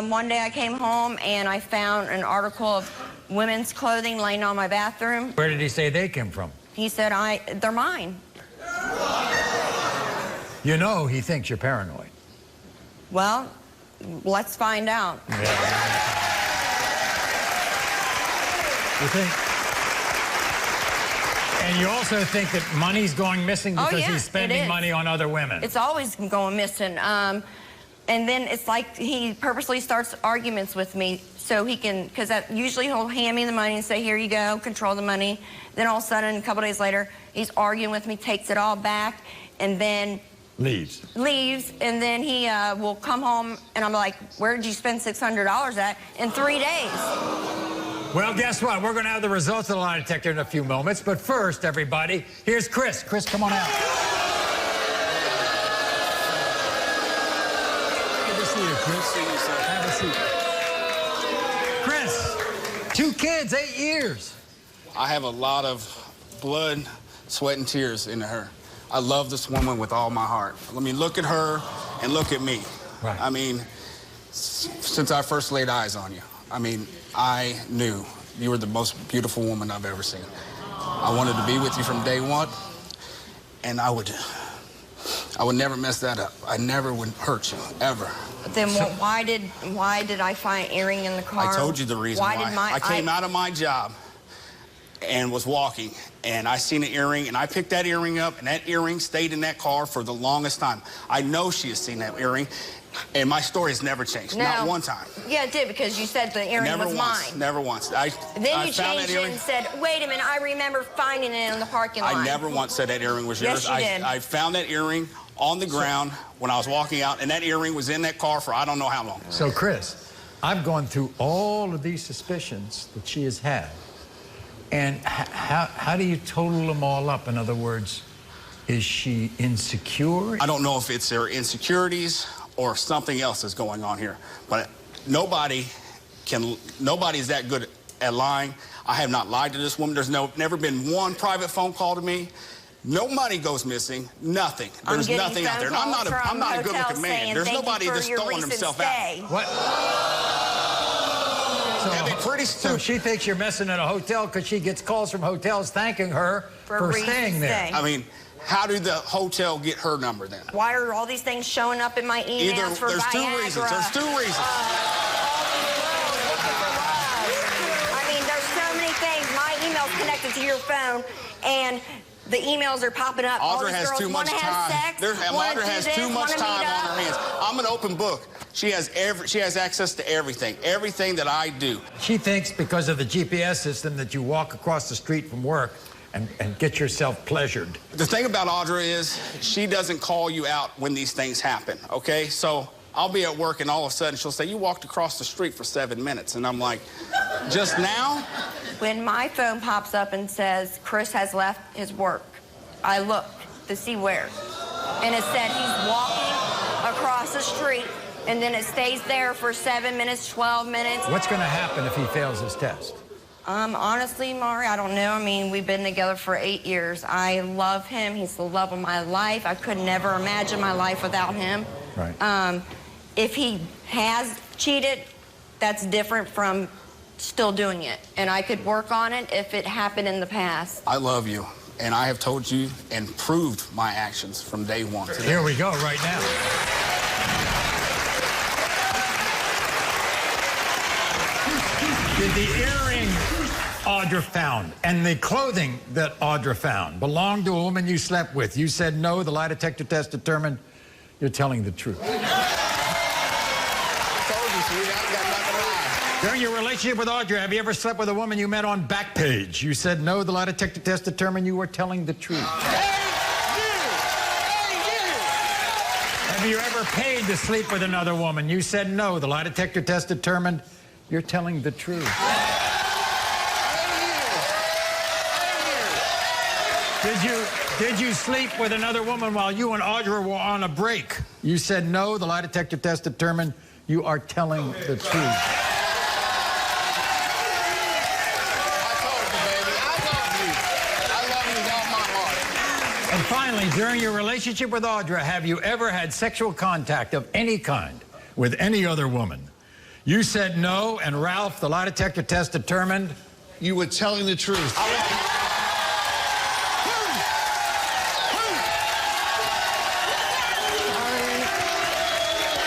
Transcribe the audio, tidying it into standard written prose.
One day I came home and I found an article of women's clothing laying on my bathroom. Where did he say they came from? He said, they're mine. You know he thinks you're paranoid. Well, let's find out. Yeah. You think? And you also think that money's going missing because he's spending money on other women. It's always going missing. And then it's like he purposely starts arguments with me so he can, because usually he'll hand me the money and say, here you go, control the money. Then all of a sudden, a couple days later, he's arguing with me, takes it all back, and then leaves. And then he will come home, and I'm like, where did you spend $600 at in 3 days? Well, guess what? We're going to have the results of the lie detector in a few moments. But first, everybody, here's Chris. Chris, come on out. Good to see you, Chris. Have a seat. Chris, 2 kids, 8 years. I have a lot of blood, sweat, and tears into her. I love this woman with all my heart. Let me look at her and look at me. Right. I mean, since I first laid eyes on you, I mean, I knew you were the most beautiful woman I've ever seen. I wanted to be with you from day one, and I would never mess that up. I never would hurt you, ever. Then why did I find an earring in the car? I told you the reason why. I came out of my job and was walking, and I seen an earring, and I picked that earring up, and that earring stayed in that car for the longest time. I know she has seen that earring, and my story has never changed, not one time. Yeah, it did, because you said the earring was mine. Never once. Then you changed it and said, wait a minute, I remember finding it in the parking lot. I never once said that earring was yours. Yes, you did. I found that earring on the ground when I was walking out, and that earring was in that car for I don't know how long. So, Chris, I've gone through all of these suspicions that she has had. And how do you total them all up? In other words, is she insecure? I don't know if it's her insecurities or something else is going on here. But nobody's that good at lying. I have not lied to this woman. There's never been one private phone call to me. No money goes missing. Nothing. There's nothing out there. And I'm not a good-looking man. There's nobody that's stolen himself out. What? So she thinks you're messing at a hotel because she gets calls from hotels thanking her for staying there. I mean, how did the hotel get her number then? Why are all these things showing up in my emails for There's Viagra? 2 reasons. There's 2 reasons. I mean, there's so many things. My email's connected to your phone, and the emails are popping up. Audra has too much time. Audra has too much time on her hands. I'm an open book. She has access to everything that I do. She thinks because of the GPS system that you walk across the street from work and get yourself pleasured. The thing about Audra is she doesn't call you out when these things happen, okay? So I'll be at work and all of a sudden she'll say, you walked across the street for 7 minutes. And I'm like, just now? When my phone pops up and says Chris has left his work, I look to see where. And it said he's walking across the street, and then it stays there for 7 minutes, 12 minutes. What's going to happen if he fails his test? Honestly, Maury, I don't know. I mean, we've been together for 8 years. I love him. He's the love of my life. I could never imagine my life without him. Right. If he has cheated, that's different from still doing it. And I could work on it if it happened in the past. I love you, and I have told you and proved my actions from day one. Here we go, right now. Did the earring Audra found and the clothing that Audra found belong to a woman you slept with? You said no. The lie detector test determined you're telling the truth. I told you, sweetie, I got nothing to lie. During your relationship with Audra, have you ever slept with a woman you met on Backpage? You said no. The lie detector test determined you were telling the truth. Have you ever paid to sleep with another woman? You said no. The lie detector test determined you're telling the truth. Did you sleep with another woman while you and Audra were on a break? You said no. The lie detector test determined you are telling the truth. I told you, baby. I love you. I love you with all my heart. And finally, during your relationship with Audra, have you ever had sexual contact of any kind with any other woman? You said no, and Ralph, the lie detector test determined you were telling the truth.